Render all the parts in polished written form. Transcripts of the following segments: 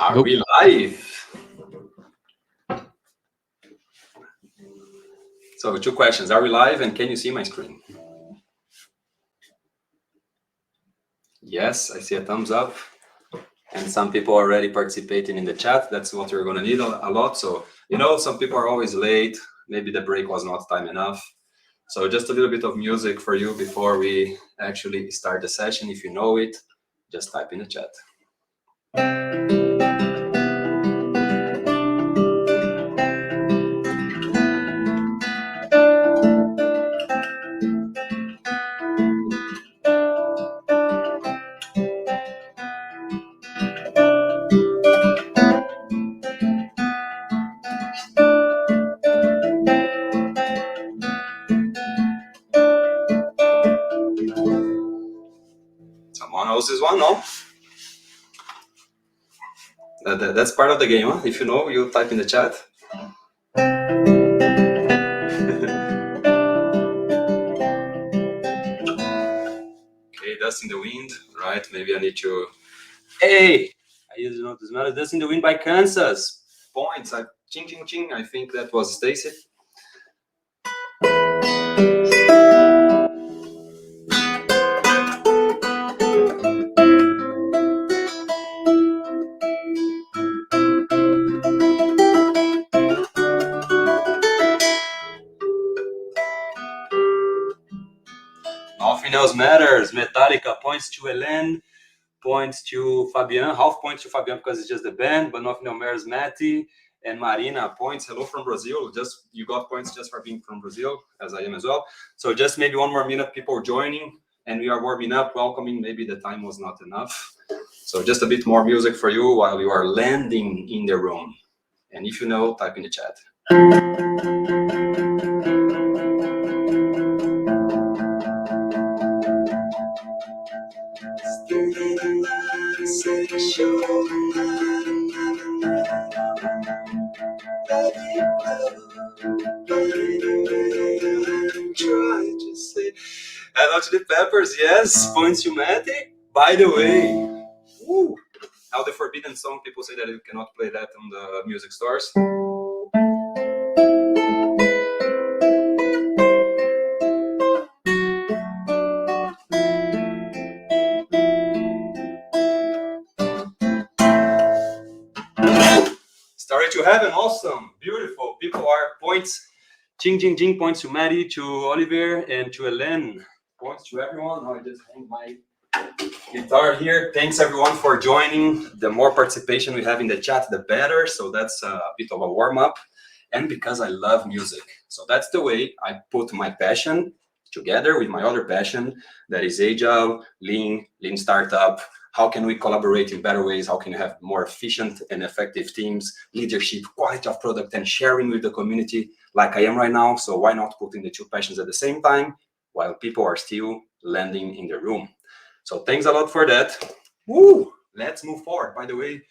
Are Nope. we live? So 2 questions. Are we live and can you see my screen? Yes, I see a thumbs up. And some people are already participating in the chat. That's what we're going to need a lot. So, some people are always late. Maybe the break was not time enough. So just a little bit of music for you before we actually start the session. If you know it, just type in the chat. Someone knows this one, no? That's part of the game, huh? If you know, you type in the chat. Okay, Dust in the Wind, right? Maybe I need to... Hey! I used to know this melody. Dust in the Wind by Kansas. Points. Ching, ching, ching. I think that was Stacy. Nothing else matters. Metallica points to Hélène, points to Fabian, half points to Fabian because it's just the band, but nothing else matters. Matty and Marina points. Hello from Brazil. You got points just for being from Brazil, as I am as well. So just maybe 1 more minute, people joining, and we are warming up, welcoming. Maybe the time was not enough. So just a bit more music for you while you are landing in the room. And if you know, type in the chat. Hello to the Peppers, yes, points to Matty. By the way, now the forbidden song, people say that you cannot play that on the music stores. Started to heaven, awesome, beautiful. People are points. Ching, ching, ching, points to Maddie, to Oliver, and to Hélène. Points to everyone. Now I just hang my guitar here. Thanks everyone for joining. The more participation we have in the chat, the better. So that's a bit of a warm-up. And because I love music. So that's the way I put my passion together with my other passion. That is Agile, lean startup. How can we collaborate in better ways? How can you have more efficient and effective teams, leadership, quality of product, and sharing with the community like I am right now? So why not putting the 2 passions at the same time while people are still landing in the room? So thanks a lot for that. Woo! Let's move forward. By the way,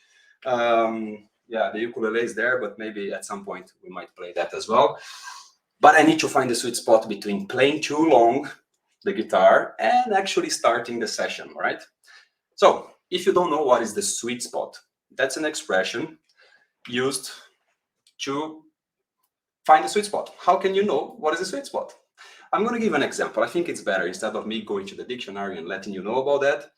yeah, the ukulele is there, but maybe at some point we might play that as well. But I need to find the sweet spot between playing too long the guitar and actually starting the session, right? So if you don't know what is the sweet spot, that's an expression used to find the sweet spot. How can you know what is the sweet spot? I'm going to give an example. I think it's better instead of me going to the dictionary and letting you know about that.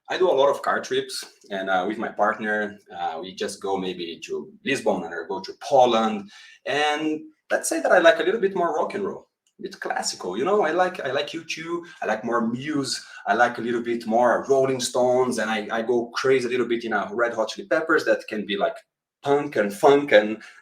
I do a lot of car trips, and with my partner, we just go maybe to Lisbon and go to Poland. And let's say that I like a little bit more rock and roll, a bit classical. I like U2. I like more Muse. I like a little bit more Rolling Stones, and I go crazy a little bit in a Red Hot Chili Peppers that can be like punk and funk,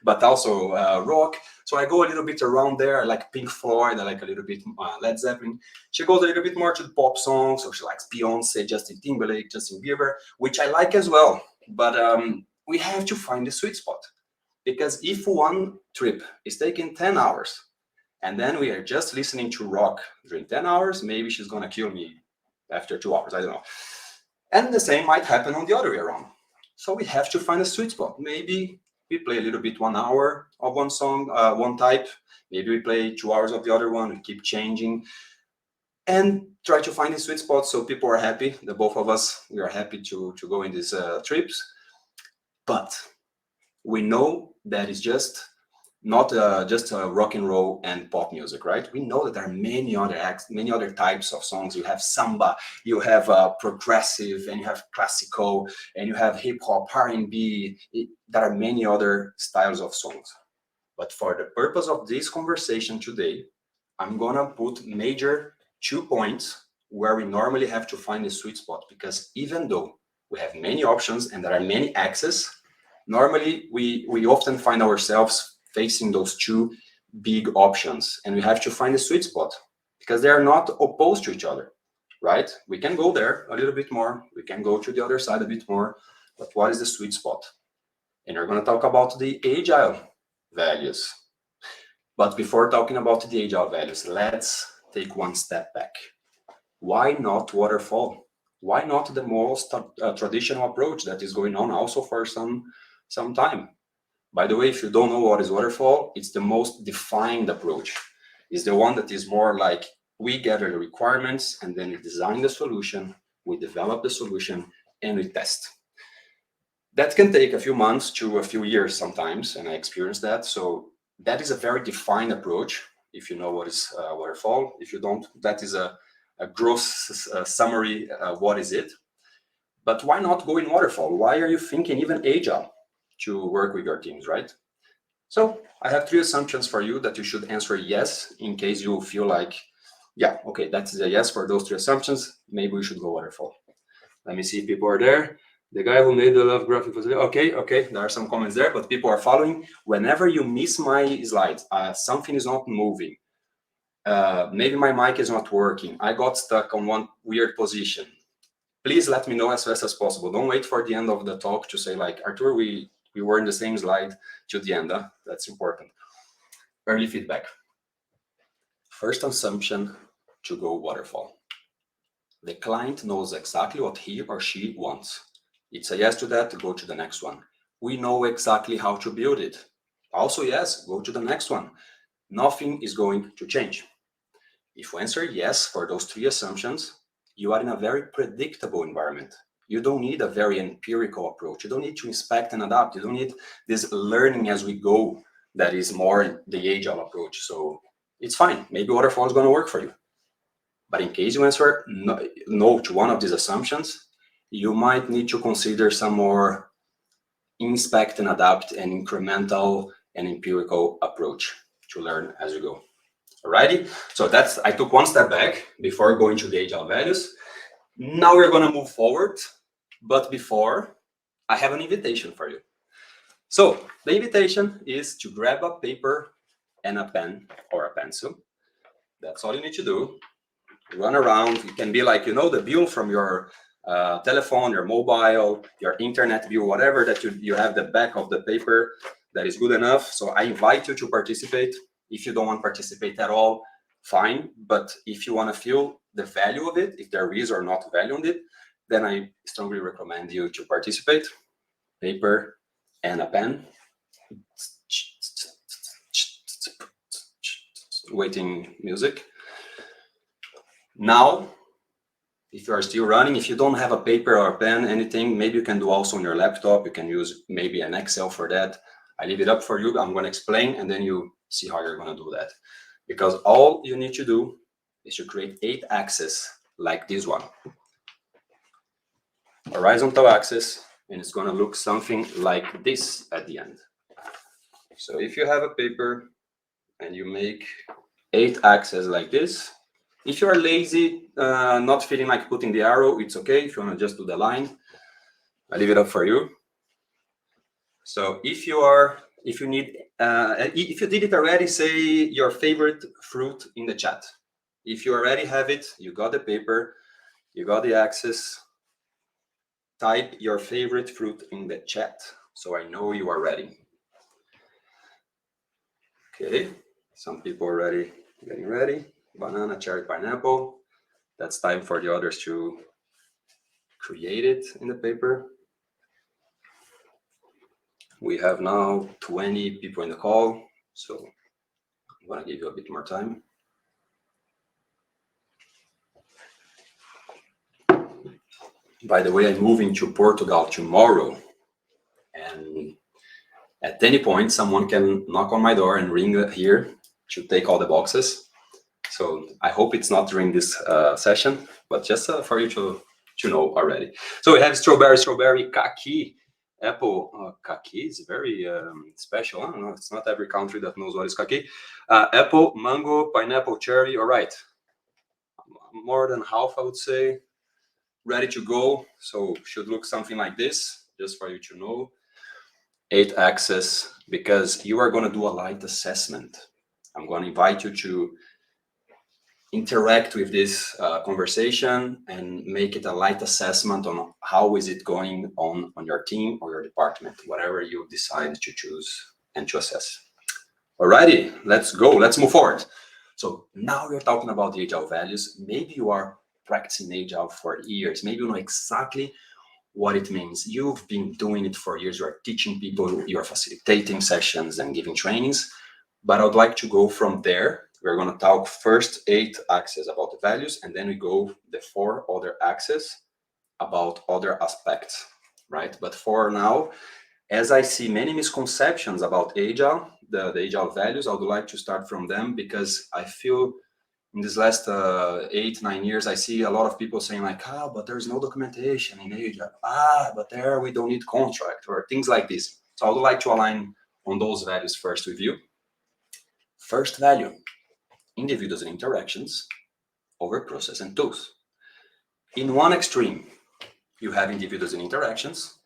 but also rock. So I go a little bit around there. I like Pink Floyd. I like a little bit Led Zeppelin. She goes a little bit more to the pop songs. So she likes Beyonce, Justin Timberlake, Justin Bieber, which I like as well. But we have to find the sweet spot. Because if one trip is taking 10 hours, and then we are just listening to rock during 10 hours, maybe she's going to kill me after 2 hours. I don't know. And the same might happen on the other way around. So we have to find a sweet spot. Maybe we play a little bit 1 hour of one song, one type. Maybe we play 2 hours of the other one and keep changing. And try to find a sweet spot so people are happy. The both of us, we are happy to go in these trips. But we know that it's just not just rock and roll and pop music, right? We know that there are many other acts, many other types of songs. You have samba, you have progressive, and you have classical, and you have hip hop, R&B. There are many other styles of songs. But for the purpose of this conversation today, I'm gonna put major 2 points where we normally have to find a sweet spot, because even though we have many options and there are many access, normally we often find ourselves facing those 2 big options, and we have to find a sweet spot because they are not opposed to each other, right? We can go there a little bit more, we can go to the other side a bit more, but what is the sweet spot? And we're going to talk about the agile values. But before talking about the agile values, let's take one step back. Why not waterfall? Why not the most traditional approach that is going on also for some time? By the way, if you don't know what is waterfall, it's the most defined approach. It's the one that is more like we gather the requirements and then we design the solution, we develop the solution, and we test. That can take a few months to a few years sometimes, and I experienced that. So that is a very defined approach, if you know what is waterfall. If you don't, that is a gross summary, what is it? But why not go in waterfall? Why are you thinking even agile to work with your teams, right? So I have 3 assumptions for you that you should answer yes, in case you feel like, yeah, okay, that's a yes for those 3 assumptions. Maybe we should go waterfall. Let me see if people are there. The guy who made the love graphic was okay. There are some comments there, but people are following. Whenever you miss my slides, something is not moving. Maybe my mic is not working. I got stuck on one weird position. Please let me know as fast as possible. Don't wait for the end of the talk to say like, Artur, we were in the same slide to the end. That's important. Early feedback. First assumption to go waterfall. The client knows exactly what he or she wants. It's a yes to that, go to the next one. We know exactly how to build it. Also yes, go to the next one. Nothing is going to change. If you answer yes for those 3 assumptions, you are in a very predictable environment. You don't need a very empirical approach. You don't need to inspect and adapt. You don't need this learning as we go that is more the agile approach. So it's fine. Maybe waterfall is going to work for you. But in case you answer no to one of these assumptions, you might need to consider some more inspect and adapt and incremental and empirical approach to learn as you go. Alrighty, so I took one step back before going to the agile values. Now we're going to move forward, but before, I have an invitation for you. So the invitation is to grab a paper and a pen or a pencil. That's all you need to do. Run around. It can be like, the view from your telephone, your mobile, your internet view, whatever that you have the back of the paper that is good enough. So I invite you to participate. If you don't want to participate at all, fine. But if you want to feel the value of it, if there is or not value on it, then I strongly recommend you to participate. Paper and a pen. Waiting music. Now, if you are still running, if you don't have a paper or a pen, anything, maybe you can do also on your laptop. You can use maybe an Excel for that. I leave it up for you. I'm going to explain, and then you see how you're going to do that. Because all you need to do is to create 8 axes like this one. Horizontal axis, and it's going to look something like this at the end. So if you have a paper and you make 8 axes like this, if you are lazy, not feeling like putting the arrow, it's okay. If you want to just do the line, I leave it up for you. So if you did it already, say your favorite fruit in the chat. If you already have it, you got the paper, you got the axis, type your favorite fruit in the chat so I know you are ready. Okay, some people already getting ready. Banana, cherry, pineapple. That's time for the others to create it in the paper. We have now 20 people in the call, so I'm going to give you a bit more time. By the way, I'm moving to Portugal tomorrow, and And at any point, someone can knock on my door and ring here to take all the boxes. So I hope it's not during this session, but just for you to know already. So we have strawberry, kaki, apple. Kaki is very special. I don't know, it's not every country that knows what is kaki. Apple, mango, pineapple, cherry. All right, more than half, I would say, ready to go. So should look something like this, just for you to know. 8 axes, because you are going to do a light assessment. I'm going to invite you to interact with this conversation and make it a light assessment on how is it going on your team or your department, whatever you decide to choose and to assess. Alrighty, let's go. Let's move forward. So now we're talking about the Agile values. Maybe you are practicing Agile for years. Maybe you know exactly what it means. You've been doing it for years. You are teaching people, you're facilitating sessions and giving trainings. But I would like to go from there. We're going to talk first 8 axes about the values, and then we go the 4 other axes about other aspects, right? But for now, as I see many misconceptions about Agile, the Agile values, I would like to start from them, because I feel in this last 8-9 years, I see a lot of people saying like, but there's no documentation in Agile. But there we don't need contract or things like this. So I would like to align on those values first with you. First value, individuals and interactions over process and tools. In one extreme, you have individuals and interactions.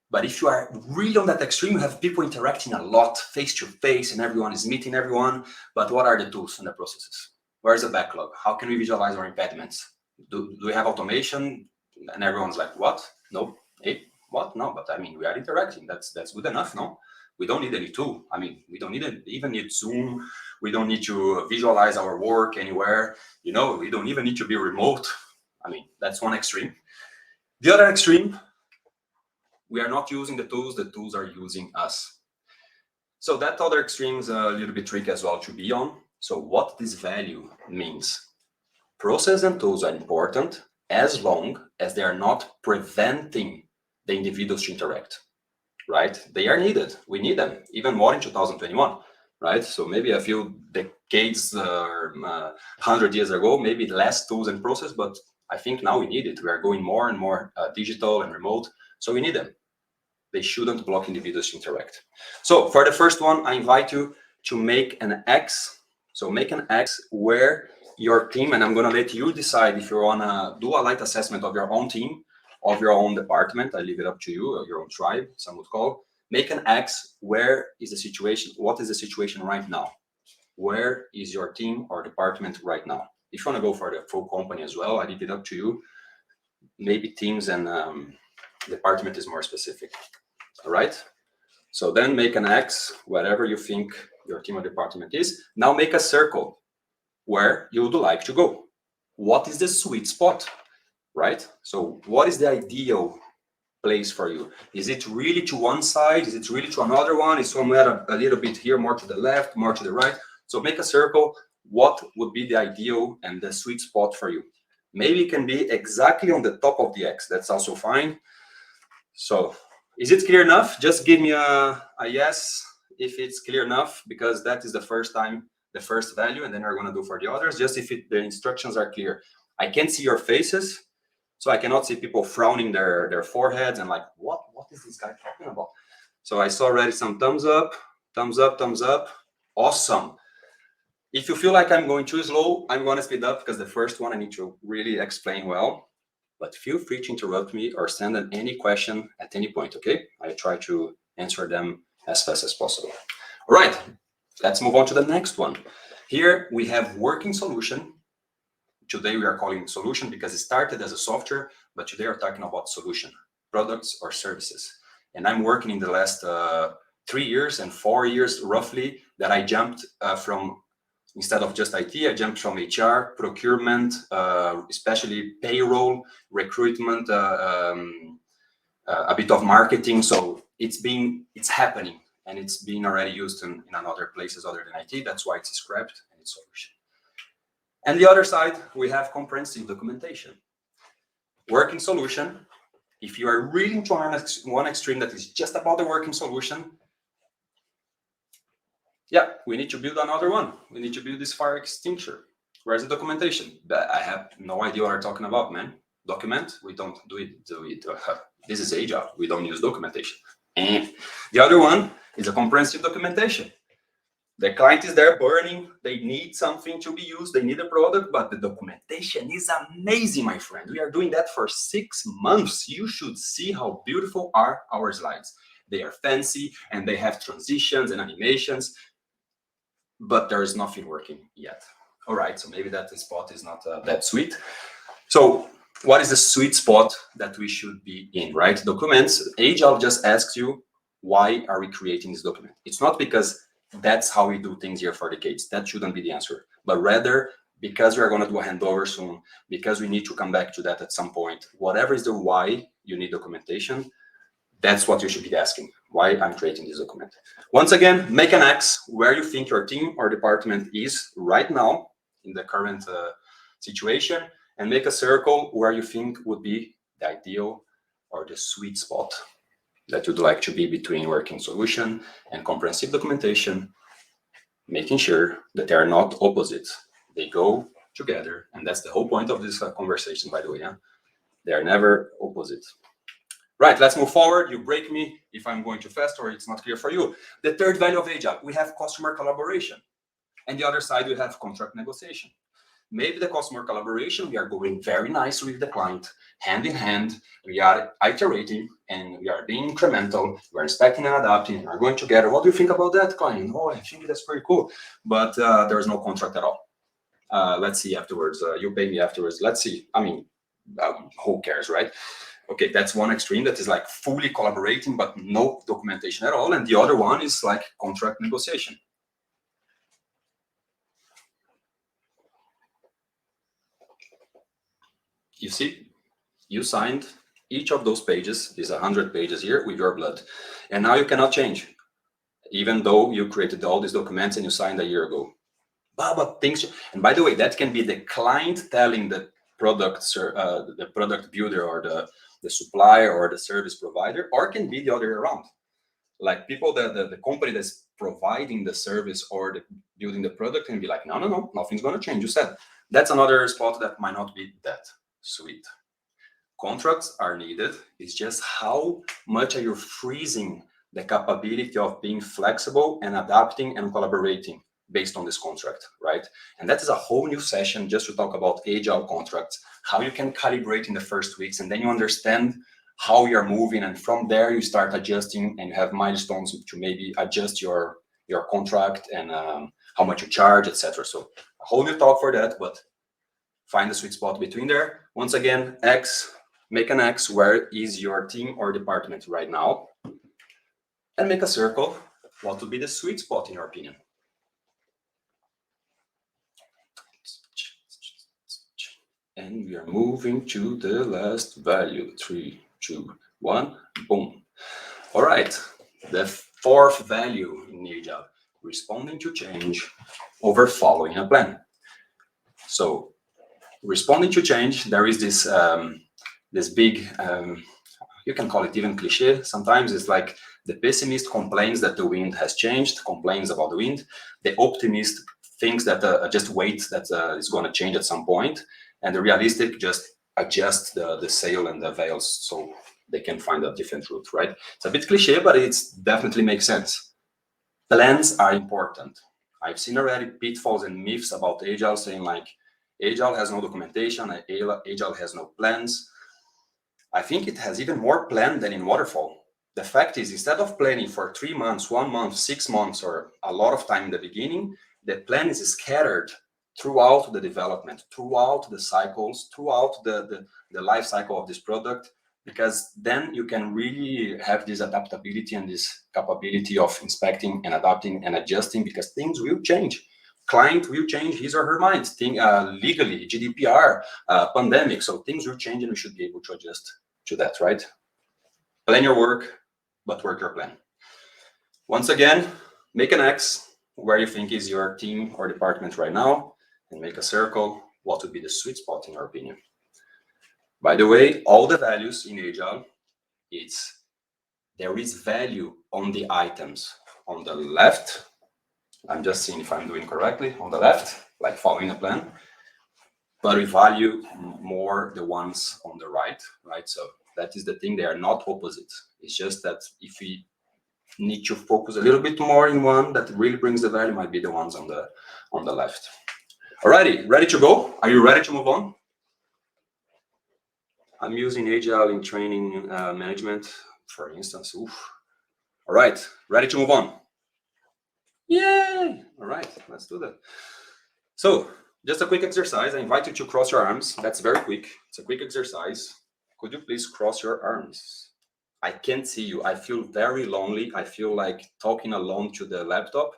But if you are really on that extreme, you have people interacting a lot face to face and everyone is meeting everyone. But what are the tools and the processes? Where's the backlog? How can we visualize our impediments? Do we have automation? And everyone's like, what? No. Hey, what? No, but I mean, we are interacting. That's good enough, no? We don't need any tool. I mean, we don't even need Zoom. We don't need to visualize our work anywhere. We don't even need to be remote. I mean, that's one extreme. The other extreme, we are not using the tools are using us. So that other extreme is a little bit tricky as well to be on. So what this value means. Process and tools are important as long as they are not preventing the individuals to interact, right? They are needed. We need them, even more in 2021, right? So maybe a few decades or 100 years ago, maybe less tools and process, but I think now we need it. We are going more and more digital and remote, so we need them. They shouldn't block individuals to interact. So for the first one, I invite you to make an X. So make an X where your team, and I'm going to let you decide if you want to do a light assessment of your own team, of your own department. I leave it up to you, or your own tribe, some would call. Make an X. Where is the situation? What is the situation right now? Where is your team or department right now? If you want to go for the full company as well, I leave it up to you. Maybe teams and department is more specific. All right. So then make an X, wherever you think your team or department is. Now make a circle where you would like to go. What is the sweet spot, right? So what is the ideal place for you? Is it really to one side? Is it really to another one? Is somewhere a little bit here, more to the left, more to the right? So make a circle. What would be the ideal and the sweet spot for you? Maybe it can be exactly on the top of the X. That's also fine. So is it clear enough? Just give me a yes if it's clear enough, because that is the first value, and then we're going to do for the others, just if the instructions are clear. I can't see your faces, so I cannot see people frowning their foreheads and like, what is this guy talking about? So I saw already some thumbs up, thumbs up, thumbs up. Awesome. If you feel like I'm going too slow, I'm going to speed up, because the first one I need to really explain well. But feel free to interrupt me or send in any question at any point, okay? I try to answer them as fast as possible. All right, let's move on to the next one. Here we have working solution. Today we are calling solution because it started as a software, but today we're talking about solution, products or services. And I'm working in the last 3 years and 4 years roughly that I jumped from, instead of just IT, I jumped from HR, procurement, especially payroll, recruitment, a bit of marketing. So it's happening, and it's being already used in other places other than IT. That's why it's scrapped and it's solution. And the other side, we have comprehensive documentation. Working solution, If you are really into one extreme that is just about the working solution, yeah, we need to build another one. We need to build this fire extinguisher. Where's the documentation? I have no idea what you're talking about, man. Document? We don't do it. This is Agile. We don't use documentation. And the other one is a comprehensive documentation. The client is there burning. They need something to be used. They need a product, but the documentation is amazing, my friend. We are doing that for 6 months. You should see how beautiful are our slides. They are fancy and they have transitions and animations, but there is nothing working yet. All right, so maybe that spot is not that sweet. So what is the sweet spot that we should be in, right? Documents, Agile just asks you, why are we creating this document? It's not because that's how we do things here for decades. That shouldn't be the answer, but rather because we are going to do a handover soon, because we need to come back to that at some point. Whatever is the why you need documentation, that's what you should be asking, why I'm creating this document. Once again, make an X where you think your team or department is right now in the current situation, and make a circle where you think would be the ideal or the sweet spot that you'd like to be between working solution and comprehensive documentation, making sure that they are not opposites. They go together, and that's the whole point of this conversation, by the way. Yeah? They are never opposite. Right, let's move forward. You break me if I'm going too fast or it's not clear for you. The third value of Agile, we have customer collaboration. And the other side, we have contract negotiation. Maybe the customer collaboration, we are going very nice with the client, hand in hand, we are iterating and we are being incremental, we're inspecting and adapting, we're going together. What do you think about that, client? Oh, I think that's pretty cool. But there is no contract at all. Let's see afterwards. You pay me afterwards. Let's see. I mean, who cares, right? Okay, that's one extreme that is like fully collaborating, but no documentation at all. And the other one is like contract negotiation. You see, you signed each of those pages, these 100 pages here, with your blood. And now you cannot change, even though you created all these documents and you signed a year ago. But things, and by the way, that can be the client telling the product builder or the supplier or the service provider, or it can be the other way around. Like people, the company that's providing the service or building the product can be like, no, nothing's going to change. You said that's another spot that might not be that sweet. Contracts are needed. It's just how much are you freezing the capability of being flexible and adapting and collaborating based on this contract, right? And that is a whole new session just to talk about Agile contracts, how you can calibrate in the first weeks, and then you understand how you're moving, and from there you start adjusting and you have milestones to maybe adjust your contract and how much you charge, etc. So a whole new talk for that, but find the sweet spot between there. Once again, X, make an X, where is your team or department right now? And make a circle, what would be the sweet spot in your opinion? And we are moving to the last value, 3, 2, 1, boom. All right, the fourth value in Agile, responding to change over following a plan. So responding to change, there is this this big, you can call it even cliche. Sometimes it's like the pessimist complains that the wind has changed, complains about the wind. The optimist thinks that just wait, that it's going to change at some point. And the realistic just adjust the sail and the veils so they can find a different route, right? It's a bit cliche, but it definitely makes sense. Plans are important. I've seen already pitfalls and myths about Agile saying like, Agile has no documentation, Agile has no plans. I think it has even more plan than in waterfall. The fact is, instead of planning for 3 months, 1 month, 6 months, or a lot of time in the beginning, the plan is scattered throughout the development, throughout the cycles, throughout the life cycle of this product, because then you can really have this adaptability and this capability of inspecting and adapting and adjusting, because things will change. Client will change his or her mind, legally, GDPR, pandemic, so things will change and we should be able to adjust to that, right? Plan your work, but work your plan. Once again, make an X where you think is your team or department right now, and make a circle, what would be the sweet spot in your opinion? By the way, all the values in Agile, there is value on the items. On the left, I'm just seeing if I'm doing correctly, on the left, like following a plan, but we value more the ones on the right? So that is the thing, they are not opposite. It's just that if we need to focus a little bit more in one that really brings the value, might be the ones on the left. Alrighty, ready to go? Are you ready to move on? I'm using Agile in training management, for instance. Oof. All right, ready to move on? Yay! All right, let's do that. So, just a quick exercise. I invite you to cross your arms. That's very quick. It's a quick exercise. Could you please cross your arms? I can't see you. I feel very lonely. I feel like talking alone to the laptop.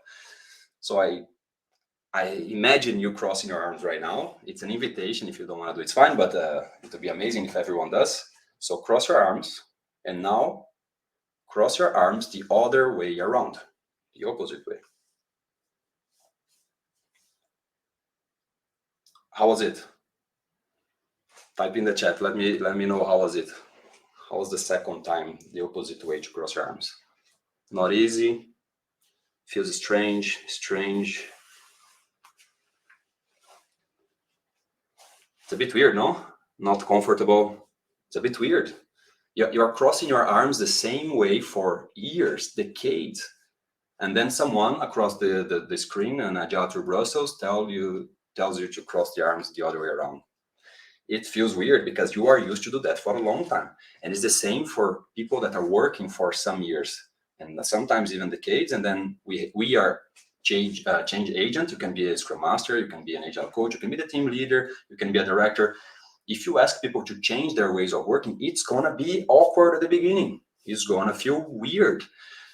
So I imagine you crossing your arms right now. It's an invitation. If you don't want to do it, it's fine, but it would be amazing if everyone does. So cross your arms, and now cross your arms the other way around, the opposite way. How was it? Type in the chat. Let me know how was it. How was the second time, the opposite way to cross your arms? Not easy. Feels strange. It's a bit weird, no? Not comfortable. It's a bit weird. You're crossing your arms the same way for years, decades. And then someone across the screen and Agile to Brussels tells you to cross the arms the other way around. It feels weird because you are used to do that for a long time. And it's the same for people that are working for some years and sometimes even decades. And then we are change agent. You can be a Scrum Master, you can be an Agile coach, you can be the team leader, you can be a director. If you ask people to change their ways of working, it's gonna be awkward at the beginning. It's gonna feel weird.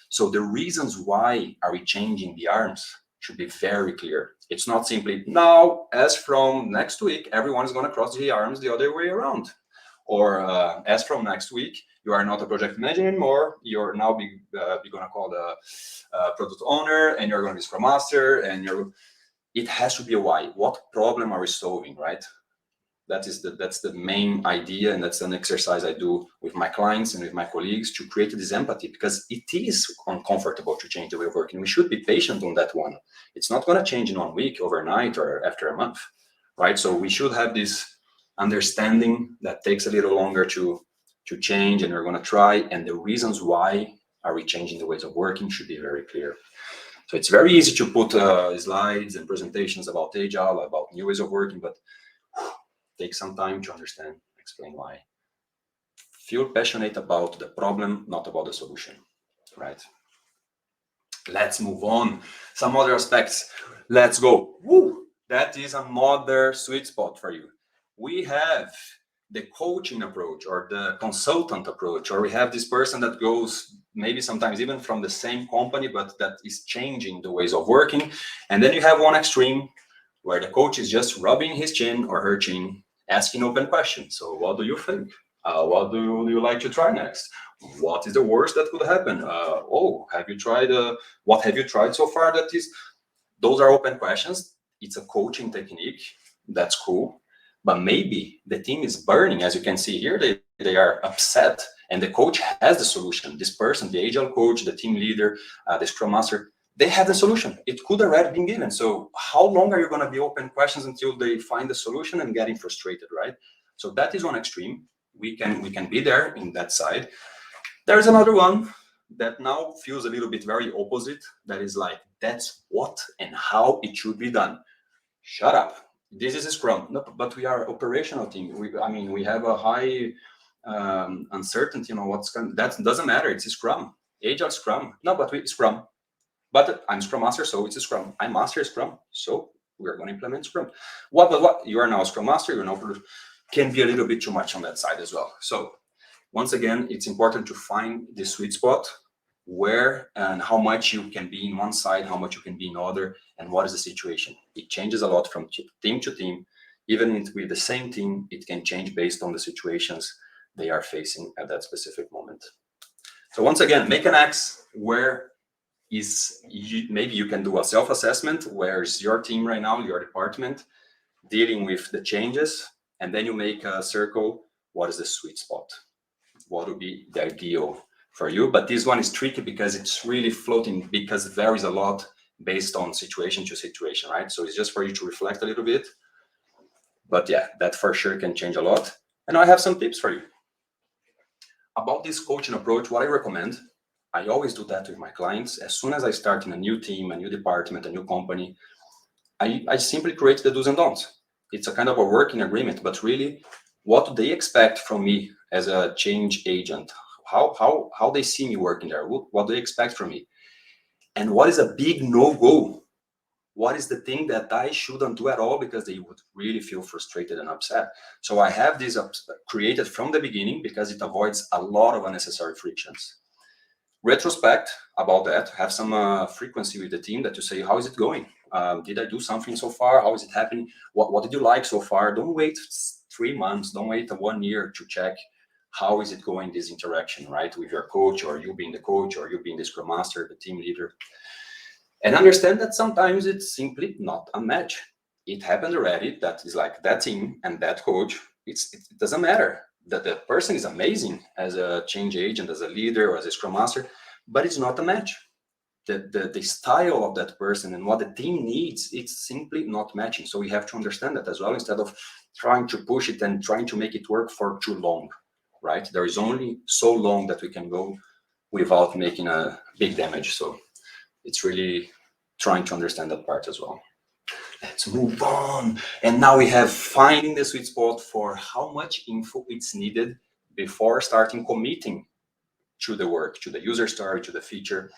So the reasons why are we changing the arms should be very clear. It's not simply, now, as from next week, everyone is going to cross the arms the other way around. Or as from next week, you are not a project manager anymore. You're now going to call the product owner, and you're going to be Scrum Master. And it has to be a why. What problem are we solving, right? That's the main idea, and that's an exercise I do with my clients and with my colleagues to create this empathy, because it is uncomfortable to change the way of working. We should be patient on that one. It's not going to change in 1 week, overnight, or after a month, right? So we should have this understanding that takes a little longer to change, and we're going to try. And the reasons why are we changing the ways of working should be very clear. So it's very easy to put slides and presentations about Agile, about new ways of working, but take some time to understand, explain why. Feel passionate about the problem, not about the solution, right? Let's move on. Some other aspects. Let's go. Woo! That is another sweet spot for you. We have the coaching approach or the consultant approach, or we have this person that goes maybe sometimes even from the same company, but that is changing the ways of working. And then you have one extreme where the coach is just rubbing his chin or her chin, asking open questions. So what do you think? What do you like to try next? What is the worst that could happen? Have you tried? What have you tried so far? Those are open questions. It's a coaching technique. That's cool. But maybe the team is burning. As you can see here, they are upset. And the coach has the solution. This person, the Agile coach, the team leader, the Scrum Master, they have the solution. It could already been given. So how long are you going to be open questions until they find the solution and getting frustrated, right? So that is one extreme. We can be there in that side. There's another one that now feels a little bit very opposite. That is like, that's what and how it should be done. Shut up. This is a Scrum. No, but we are operational team. We have a high uncertainty. That doesn't matter. It's a Scrum. Agile Scrum. No, but we Scrum. But I'm Scrum Master, so it's a Scrum. I master Scrum, so we're going to implement Scrum. What? You are now a Scrum Master, you're now can be a little bit too much on that side as well. So once again, it's important to find the sweet spot where and how much you can be in one side, how much you can be in other, and what is the situation. It changes a lot from team to team. Even with the same team, it can change based on the situations they are facing at that specific moment. So once again, make an X where maybe you can do a self-assessment. Where's your team right now, your department, dealing with the changes, and then you make a circle what is the sweet spot? What would be the ideal for you? But this one is tricky because it's really floating, because it varies a lot based on situation to situation, right? So it's just for you to reflect a little bit. But yeah, that for sure can change a lot. And I have some tips for you. About this coaching approach, what I recommend, I always do that with my clients. As soon as I start in a new team, a new department, a new company, I simply create the do's and don'ts. It's a kind of a working agreement, but really, what do they expect from me as a change agent? How they see me working there? What do they expect from me? And what is a big no-go? What is the thing that I shouldn't do at all because they would really feel frustrated and upset? So I have this created from the beginning because it avoids a lot of unnecessary frictions. Retrospect about that, have some frequency with the team that you say, how is it going? Did I do something so far? How is it happening? What did you like so far? Don't wait 3 months, don't wait 1 year to check how is it going, this interaction, right? With your coach, or you being the coach, or you being the scrum master, the team leader. And understand that sometimes it's simply not a match. It happened already. That is like that team and that coach. It doesn't matter that the person is amazing as a change agent, as a leader, or as a scrum master, but it's not a match. The style of that person and what the team needs, it's simply not matching. So we have to understand that as well, instead of trying to push it and trying to make it work for too long, right? There is only so long that we can go without making a big damage. So it's really trying to understand that part as well. Let's move on. And now we have finding the sweet spot for how much info it's needed before starting committing to the work, to the user story, to the feature,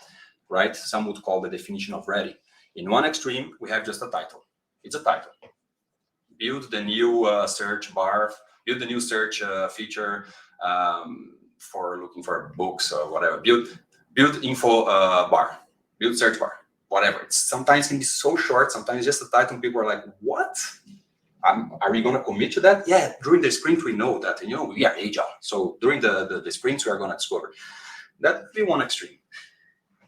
right? Some would call the definition of ready. In one extreme, we have just a title. It's a title. Build the new search bar, build the new search feature for looking for books or whatever. Build info bar, build search bar, whatever. It's sometimes can be so short. Sometimes just a title. People are like, what? Are we going to commit to that? Yeah, during the sprint, we know that, we are agile. So during the sprints, we are going to discover. That would be one extreme.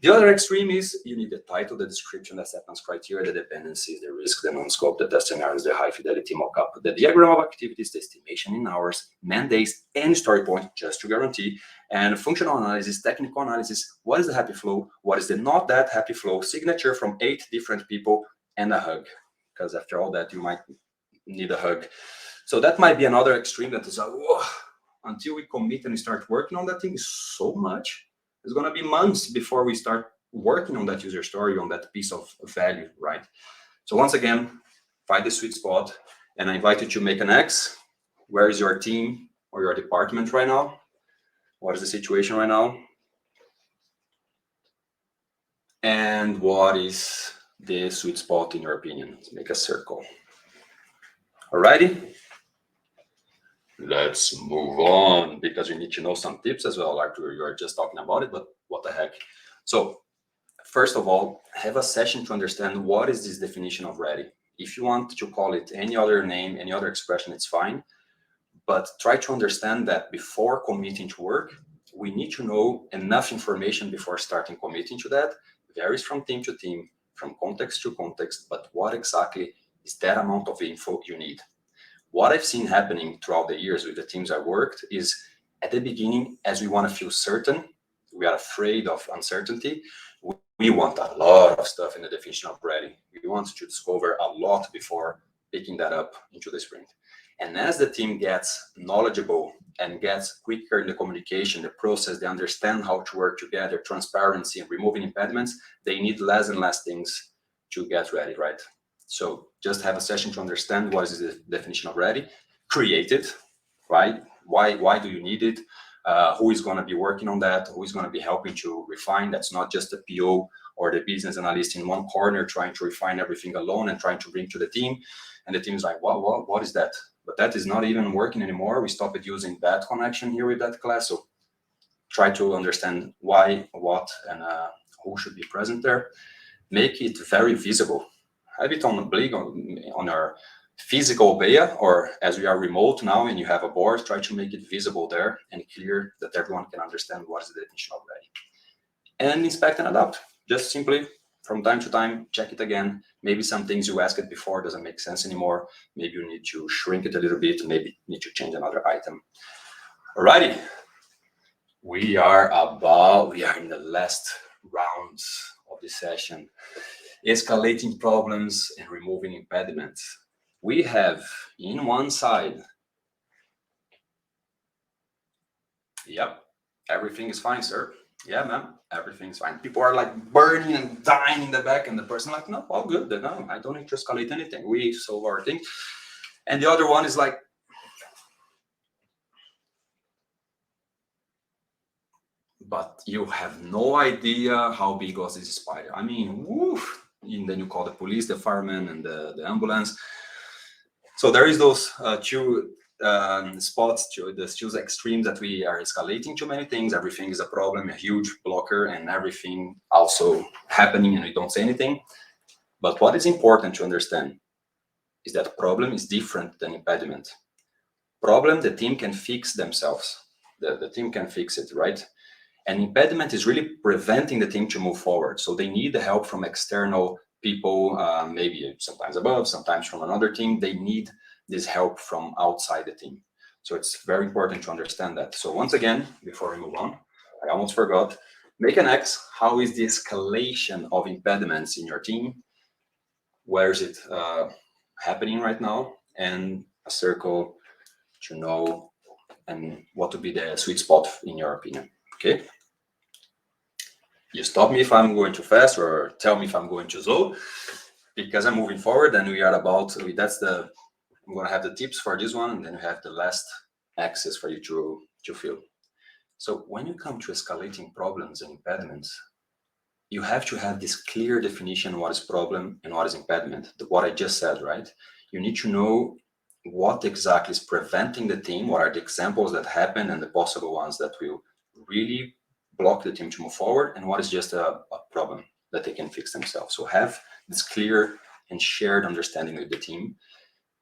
The other extreme is you need the title, the description, the acceptance criteria, the dependencies, the risk, the non-scope, the test scenarios, the high fidelity mockup, the diagram of activities, the estimation in hours, mandates, and story point, just to guarantee, and functional analysis, technical analysis, what is the happy flow, what is the not that happy flow, signature from 8 different people, and a hug. Because after all that, you might need a hug. So that might be another extreme that is, until we commit and start working on that thing so much. It's going to be months before we start working on that user story, on that piece of value, right? So once again, find the sweet spot, and I invite you to make an X. Where is your team or your department right now? What is the situation right now? And what is the sweet spot in your opinion? Let's make a circle. Alrighty? Let's move on, because you need to know some tips as well, Artur. You are just talking about it, but what the heck? So first of all, have a session to understand what is this definition of ready. If you want to call it any other name, any other expression, it's fine. But try to understand that before committing to work, we need to know enough information before starting committing to that. It varies from team to team, from context to context, but what exactly is that amount of info you need? What I've seen happening throughout the years with the teams I worked is, at the beginning, as we want to feel certain, we are afraid of uncertainty. We want a lot of stuff in the definition of ready. We want to discover a lot before picking that up into the sprint. And as the team gets knowledgeable and gets quicker in the communication, the process, they understand how to work together, transparency and removing impediments, they need less and less things to get ready, right? So just have a session to understand what is the definition of ready, create it, right? Why do you need it? Who is going to be working on that? Who is going to be helping to refine? That's not just the PO or the business analyst in one corner trying to refine everything alone and trying to bring to the team. And the team is like, what is that? But that is not even working anymore. We stopped using that connection here with that class. So try to understand why, what, and who should be present there. Make it very visible. Have it on a blig on our physical BEA, or as we are remote now and you have a board, try to make it visible there and clear that everyone can understand what is the definition of ready. And inspect and adapt. Just simply from time to time, check it again. Maybe some things you asked it before doesn't make sense anymore. Maybe you need to shrink it a little bit. Maybe you need to change another item. Alrighty, we are in the last rounds of the session. Escalating problems and removing impediments. We have in one side, yep, everything is fine, sir. Yeah, ma'am, everything's fine. People are like burning and dying in the back, and the person like, no, all good. No, I don't need to escalate anything. We solve our thing. And the other one is like, but you have no idea how big was this spider. I mean, woof. And then you call the police, the firemen, and the ambulance. So there is those two spots, the two extremes that we are escalating too many things. Everything is a problem, a huge blocker, and everything also happening, and we don't say anything. But what is important to understand is that problem is different than impediment. Problem, the team can fix themselves. The team can fix it, right? And impediment is really preventing the team to move forward. So they need the help from external people, maybe sometimes above, sometimes from another team. They need this help from outside the team. So it's very important to understand that. So once again, before we move on, I almost forgot, make an X. How is the escalation of impediments in your team? Where is it happening right now? And a circle to know and what would be the sweet spot in your opinion, okay? You stop me if I'm going too fast or tell me if I'm going too slow, because I'm moving forward and we are about, I'm going to have the tips for this one, and then we have the last axis for you to feel. So when you come to escalating problems and impediments, you have to have this clear definition of what is problem and what is impediment, what I just said, right? You need to know what exactly is preventing the team, what are the examples that happen and the possible ones that will really block the team to move forward, and what is just a problem that they can fix themselves. So have this clear and shared understanding with the team.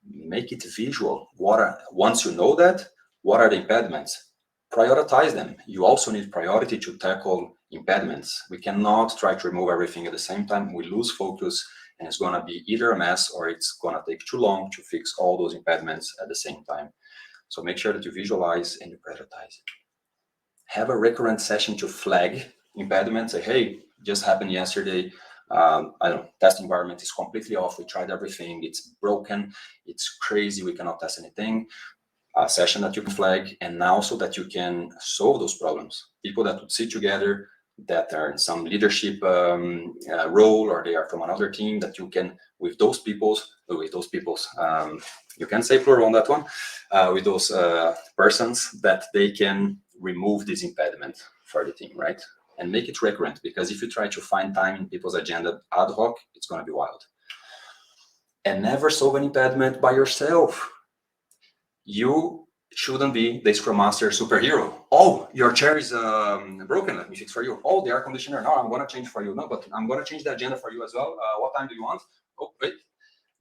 Make it visual. Once you know that, what are the impediments? Prioritize them. You also need priority to tackle impediments. We cannot try to remove everything at the same time. We lose focus, and it's going to be either a mess or it's going to take too long to fix all those impediments at the same time. So make sure that you visualize and you prioritize. Have a recurrent session to flag impediments. Say, hey, just happened yesterday. I don't know, test environment is completely off. We tried everything. It's broken. It's crazy. We cannot test anything. A session that you can flag, and now so that you can solve those problems. People that would sit together, that are in some leadership role, or they are from another team, that you can, with those people's, you can say plural on that one, with those persons, that they can remove this impediment for the team, right? And make it recurrent, because if you try to find time in people's agenda ad hoc, it's going to be wild. And never solve an impediment by yourself. You shouldn't be the Scrum Master superhero. Oh, your chair is broken. Let me fix for you. Oh, the air conditioner. No, I'm going to change for you. No, but I'm going to change the agenda for you as well. What time do you want? Oh, wait.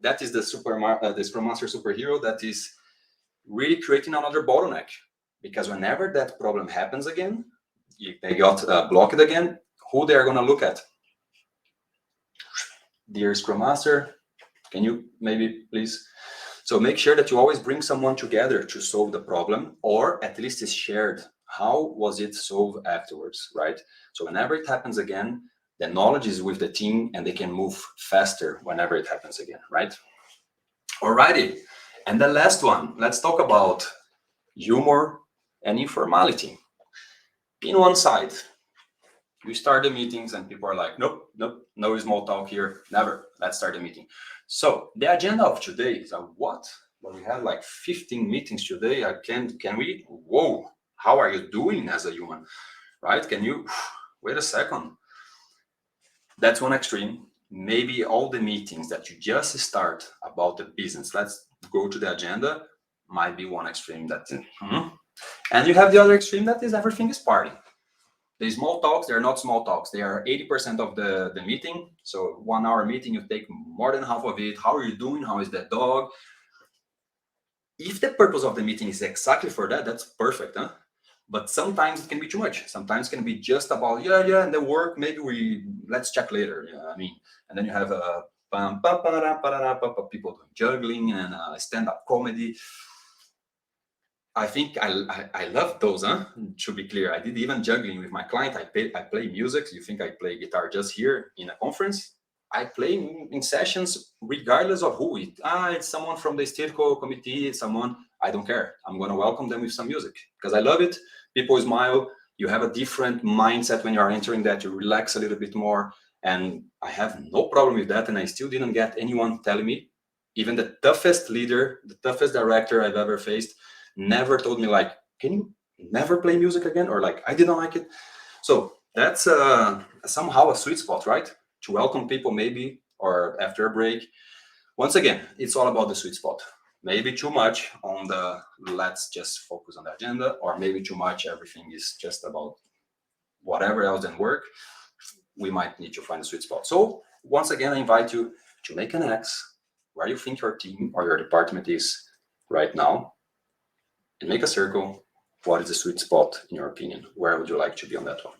That is the Scrum Master superhero that is really creating another bottleneck. Because whenever that problem happens again, if they got blocked again, who they are going to look at? Dear Scrum Master, can you maybe please? So make sure that you always bring someone together to solve the problem, or at least it's shared. How was it solved afterwards, right? So whenever it happens again, the knowledge is with the team and they can move faster whenever it happens again, right? Alrighty. And the last one, let's talk about humor and informality. In one side, you start the meetings and people are like, nope, no small talk here, never. Let's start the meeting. So the agenda of today is what? Well, we have like 15 meetings today. Can we? Whoa, how are you doing as a human, right? Can you wait a second? That's one extreme. Maybe all the meetings that you just start about the business, let's go to the agenda, might be one extreme. And you have the other extreme, that is everything is party. The small talks, they're not small talks. They are 80% of the meeting. So 1 hour meeting, you take more than half of it. How are you doing? How is that dog? If the purpose of the meeting is exactly for that, that's perfect, huh? But sometimes it can be too much. Sometimes it can be just about, and the work, maybe let's check later. Yeah, I mean, and then you have people doing juggling and stand-up comedy. I think I love those, huh? To be clear, I did even juggling with my client. I play music. You think I play guitar just here in a conference? I play in sessions regardless of who it. It's someone from the Statistical Committee, someone, I don't care. I'm gonna welcome them with some music because I love it. People smile. You have a different mindset when you are entering that. You relax a little bit more, and I have no problem with that. And I still didn't get anyone telling me. Even the toughest leader, the toughest director I've ever faced, never told me like, can you never play music again? Or like, I didn't like it. So that's somehow a sweet spot, right? To welcome people maybe, or after a break. Once again, it's all about the sweet spot. Maybe too much on the let's just focus on the agenda, or maybe too much, everything is just about whatever else than work. We might need to find a sweet spot. So once again, I invite you to make an X where you think your team or your department is right now, and make a circle. What is the sweet spot in your opinion? Where would you like to be on that one?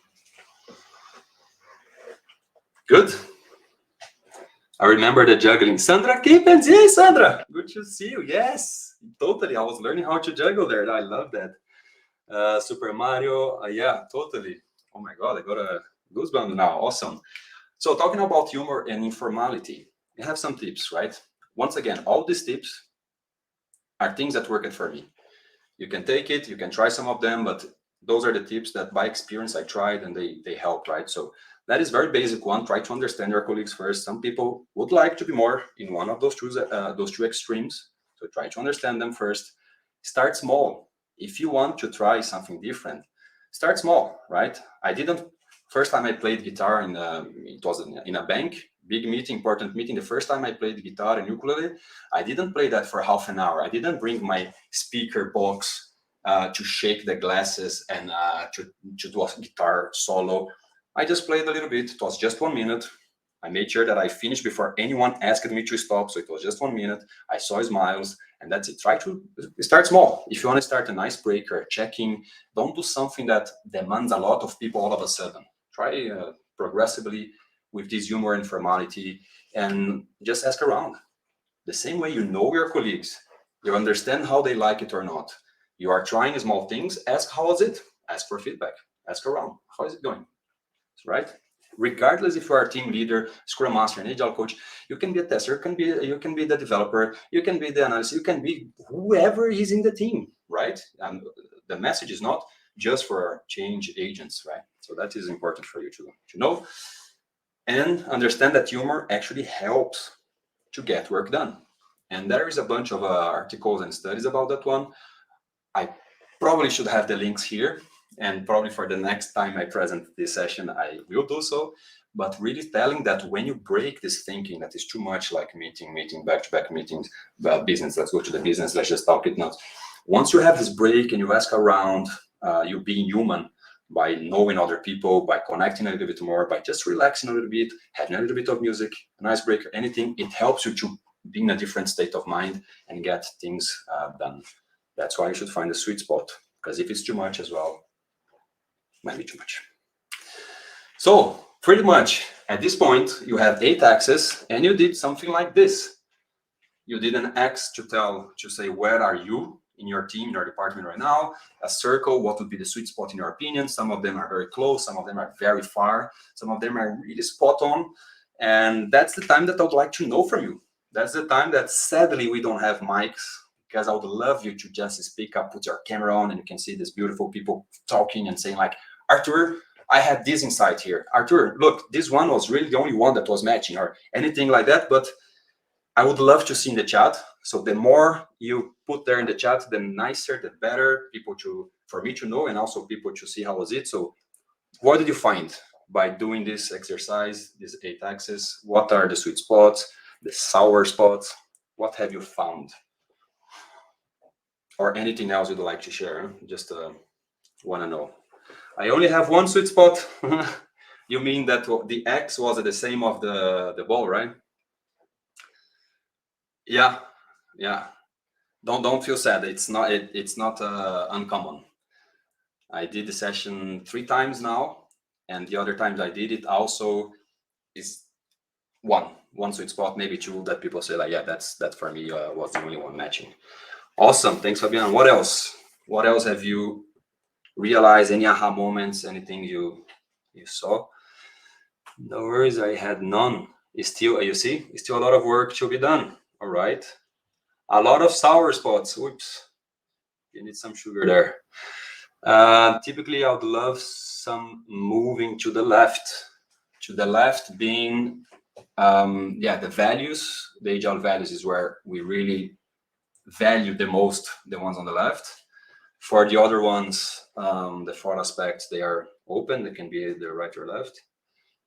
Good. I remember the juggling. Sandra Kippens. Yay, Sandra. Good to see you. Yes, totally. I was learning how to juggle there. I love that. Super Mario. Yeah, totally. Oh my God, I got a goosebumps now. Awesome. So talking about humor and informality, we have some tips, right? Once again, all these tips are things that worked for me. You can take it, you can try some of them, but those are the tips that by experience I tried and they helped, right? So that is very basic one. Try to understand your colleagues first. Some people would like to be more in one of those two extremes. So try to understand them first. Start small. If you want to try something different, start small, right? First time I played guitar it was in a bank, big meeting, important meeting. The first time I played guitar and ukulele, I didn't play that for half an hour. I didn't bring my speaker box to shake the glasses and to do a guitar solo. I just played a little bit. It was just 1 minute. I made sure that I finished before anyone asked me to stop. So it was just 1 minute. I saw smiles, and that's it. Try to start small. If you want to start an icebreaker, checking, don't do something that demands a lot of people all of a sudden. Try progressively with this humor and formality, and just ask around. The same way you know your colleagues, you understand how they like it or not. You are trying small things. Ask how is it. Ask for feedback. Ask around. How is it going? Right? Regardless if you are a team leader, scrum master, an agile coach, you can be a tester, you can be the developer, you can be the analyst, you can be whoever is in the team, right? And the message is not just for change agents, right? So that is important for you to know and understand that humor actually helps to get work done. And there is a bunch of articles and studies about that one. I probably should have the links here, and probably for the next time I present this session, I will do so. But really telling that when you break this thinking that is too much like meeting, back-to-back meetings, business, let's go to the business, let's just talk it now. Once you have this break and you ask around, you being human by knowing other people, by connecting a little bit more, by just relaxing a little bit, having a little bit of music, an icebreaker, anything, it helps you to be in a different state of mind and get things done. That's why you should find a sweet spot, because if it's too much as well, it might be too much. So pretty much at this point, you have 8 axes and you did something like this. You did an X to say, where are you in your team, in your department right now? A circle, what would be the sweet spot in your opinion? Some of them are very close, some of them are very far, some of them are really spot on. And that's the time that I would like to know from you. That's the time that sadly we don't have mics, because I would love you to just speak up, put your camera on, and you can see these beautiful people talking and saying like, Artur, I had this insight here. Artur, look, this one was really the only one that was matching, or anything like that. But I would love to see in the chat. So the more you put there in the chat, the nicer, the better for me to know, and also people to see how was it. So what did you find by doing this exercise, these 8 axes? What are the sweet spots, the sour spots? What have you found? Or anything else you'd like to share? Just want to know. I only have one sweet spot. You mean that the X was the same of the ball, right? Yeah. Don't feel sad. It's not uncommon. I did the session 3 times now, and the other times I did it also is one sweet spot, maybe 2 that people say like, yeah, that for me was the only one matching. Awesome. Thanks, Fabian. What else? What else have you realized? Any aha moments? Anything you saw? No worries, I had none. It's still, you see, it's still a lot of work to be done. All right. A lot of sour spots. Whoops. You need some sugar there. Typically, I would love some moving to the left. To the left being, the values. The Agile values is where we really value the most, the ones on the left. For the other ones, the 4 aspects, they are open. They can be the right or left.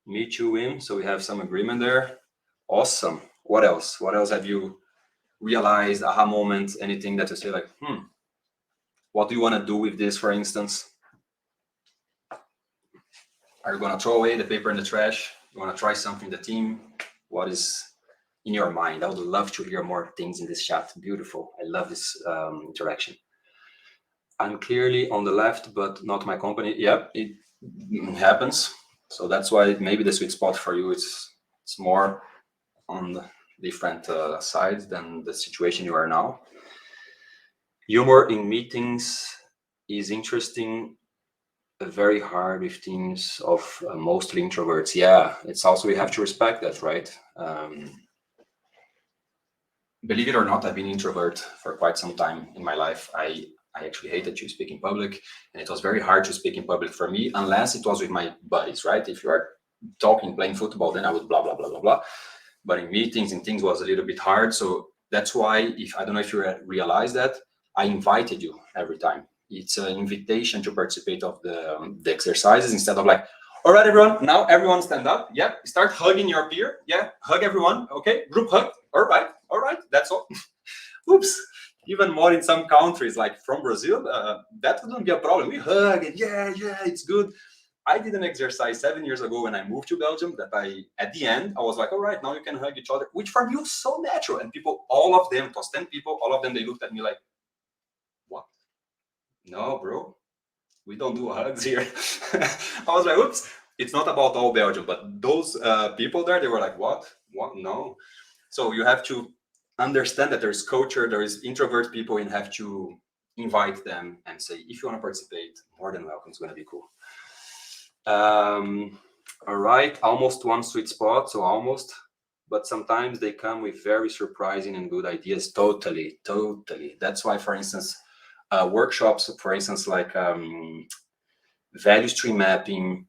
Me too, Wim. So we have some agreement there. Awesome. What else? What else have you realized? Aha moment? Anything that you say like, what do you want to do with this, for instance? Are you going to throw away the paper in the trash? You want to try something in the team? What is in your mind? I would love to hear more things in this chat. Beautiful. I love this interaction. I'm clearly on the left, but not my company. Yep, it happens. So that's why maybe the sweet spot for you is it's more on the different sides than the situation you are now. Humor in meetings is interesting. Very hard with teams of mostly introverts. Yeah, it's also, we have to respect that, right? Believe it or not, I've been introvert for quite some time in my life. I actually hated to speak in public, and it was very hard to speak in public for me, unless it was with my buddies, right? If you are talking, playing football, then I would blah, blah, blah, blah, blah. But in meetings and things was a little bit hard. So that's why, if I don't know if you realize that, I invited you every time. It's an invitation to participate of the exercises instead of like, all right, everyone, now everyone stand up. Yeah, start hugging your peer. Yeah, hug everyone. Okay, group hug. All right, that's all. Oops. Even more in some countries, like from Brazil, that wouldn't be a problem. We hug and yeah, it's good. I did an exercise 7 years ago when I moved to Belgium that at the end, I was like, all right, now you can hug each other, which for me was so natural. And people, all of them, it was 10 people, all of them, they looked at me like, what? No, bro, we don't do hugs here. I was like, oops, it's not about all Belgium, but those people there, they were like, what? No. So you have to understand that there's culture, there is introvert people, and have to invite them and say, if you want to participate, more than welcome, it's going to be cool. All right, almost one sweet spot, so almost, but sometimes they come with very surprising and good ideas. Totally. That's why, for instance, workshops, for instance, like value stream mapping,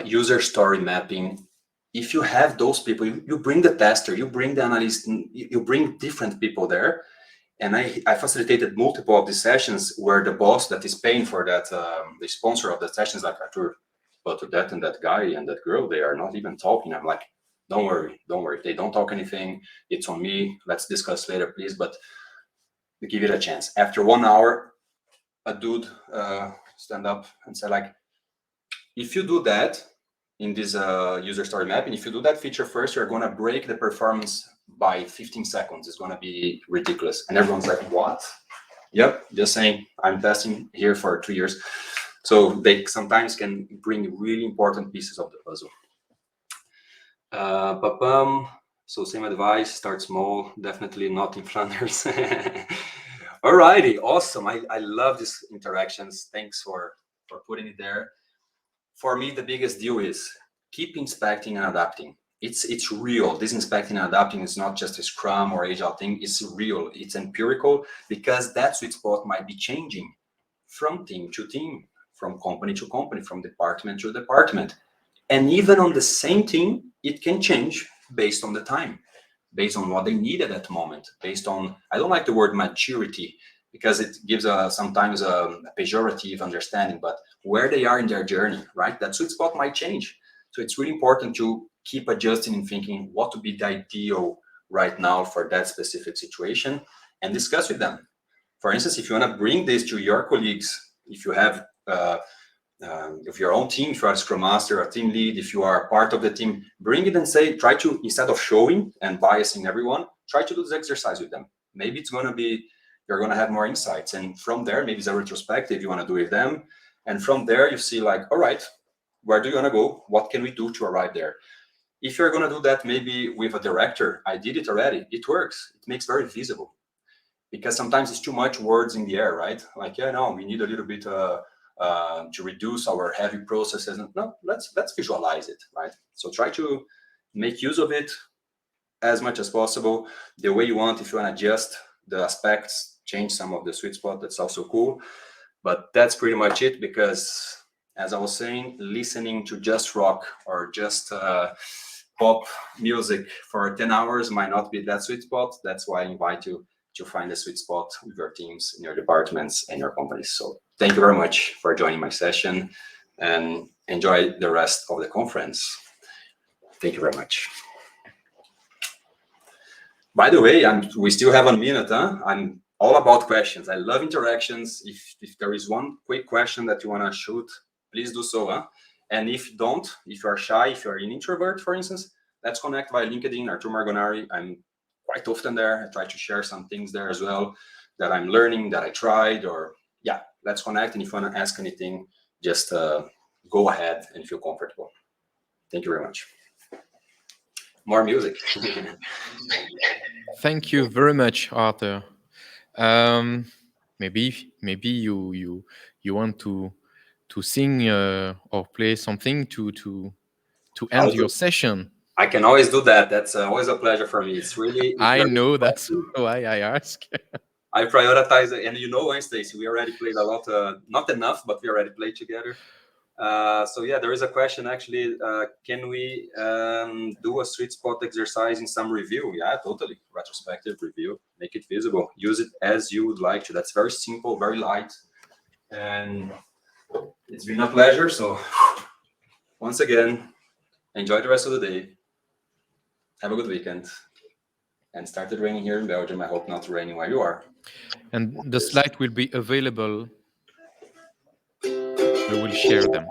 user story mapping, if you have those people, you bring the tester, you bring the analyst, you bring different people there. And I facilitated multiple of these sessions where the boss that is paying for that, the sponsor of the sessions, like Artur, but to that and that guy and that girl, they are not even talking. I'm like, don't worry. If they don't talk anything, it's on me. Let's discuss later, please. But give it a chance. After 1 hour, a dude stand up and said, like, if you do that in this user story mapping, if you do that feature first, you're going to break the performance by 15 seconds. It's going to be ridiculous. And everyone's like, what? Yep, just saying, I'm testing here for 2 years. So they sometimes can bring really important pieces of the puzzle. So same advice, start small, definitely not in Flanders. Alrighty, awesome. I love these interactions. Thanks for putting it there. For me, the biggest deal is keep inspecting and adapting. It's real. This inspecting and adapting is not just a Scrum or Agile thing. It's real. It's empirical, because that sweet spot might be changing from team to team, from company to company, from department to department. And even on the same team, it can change based on the time, based on what they need at that moment, based on, I don't like the word maturity, because it gives sometimes a pejorative understanding, but where they are in their journey, right? That sweet spot might change. So it's really important to keep adjusting and thinking what would be the ideal right now for that specific situation, and discuss with them. For instance, if you want to bring this to your colleagues, if you have if your own team, if you are a Scrum Master, a team lead, if you are part of the team, bring it and say, try to, instead of showing and biasing everyone, try to do this exercise with them. Maybe it's going to be, you're going to have more insights. And from there, maybe it's a retrospective you want to do with them. And from there, you see like, all right, where do you want to go? What can we do to arrive there? If you're going to do that, maybe with a director, I did it already. It works. It makes very visible. because sometimes it's too much words in the air, right? Like, yeah, no, we need a little bit to reduce our heavy processes. And no, let's visualize it, right? So try to make use of it as much as possible the way you want. If you want to adjust the aspects, change some of the sweet spot, that's also cool. But that's pretty much it, because as I was saying, listening to just rock or just pop music for 10 hours might not be that sweet spot. That's why I invite you to find a sweet spot with your teams, in your departments, and your companies. So thank you very much for joining my session, and enjoy the rest of the conference. Thank you very much. By the way, we still have 1 minute. I'm all about questions. I love interactions. If there is one quick question that you want to shoot, please do so. And if you don't, if you are shy, if you're an introvert, for instance, let's connect via LinkedIn, Artur Margonari. I'm quite often there. I try to share some things there as well that I'm learning, that I tried, or yeah, let's connect. And if you want to ask anything, just go ahead and feel comfortable. Thank you very much. More music. Thank you very much, Arthur. Maybe you want to sing or play something to end your session. I can always do that. That's always a pleasure for me. It's really. I know, that's why I ask. I prioritize it, and Stacey, we already played a lot. Not enough, but we already played together. So yeah, there is a question actually. Can we do a sweet spot exercise in some review? Yeah, totally. Retrospective review. Make it visible. Use it as you would like to. That's very simple, very light, and it's been a pleasure. So once again, enjoy the rest of the day. Have a good weekend. And started raining here in Belgium. I hope not raining where you are. And the slide will be available. We will share them.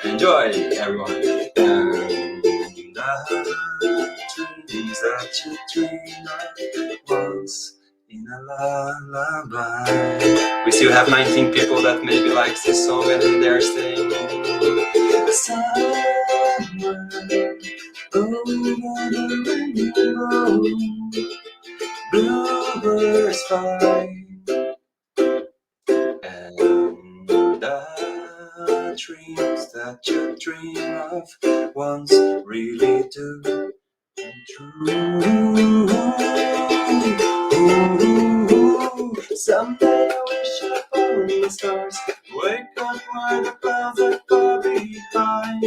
Enjoy, everyone. And dreams that you dream of once in a lullaby. We still have 19 people that maybe likes this song and they're staying. Somewhere over the rainbow, bluebirds fly. And the dreams that you dream of once really do come true. Someday I wish upon the stars, wake up where the clouds are far behind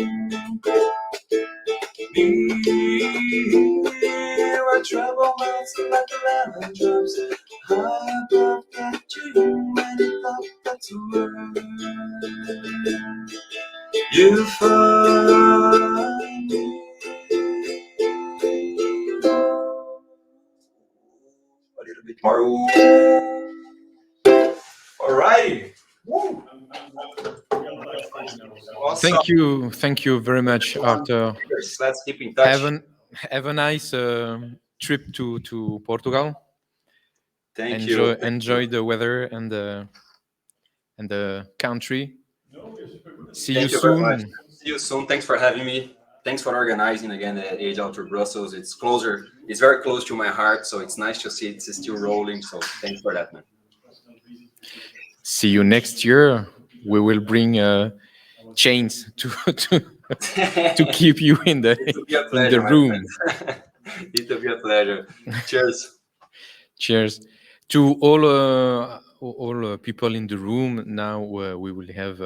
me, where trouble melts like lemon drops, high above the dream, and it thought that's where you find me. A little bit more. Alrighty. Woo. Awesome. Thank you very much, Arthur. Let's keep in touch. Have a nice trip to Portugal. Thank you. Enjoy the weather and the country. See you soon. See you soon. Thanks for having me. Thanks for organizing again the Agile to Brussels. It's closer. It's very close to my heart, so it's nice to see it's still rolling. So thanks for that, man. See you next year. We will bring chains to keep you in the room. It will be a pleasure. Cheers. Cheers to all people in the room. Now we will have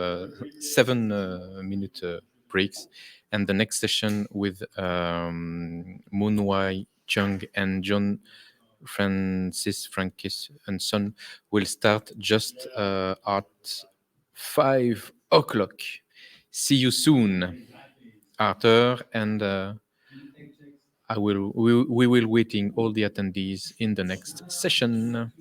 7-minute breaks, and the next session with Moon Wai Chung and John Francis Frankis and Son will start just at 5 o'clock. See you soon, Arthur and We will waiting all the attendees in the next session.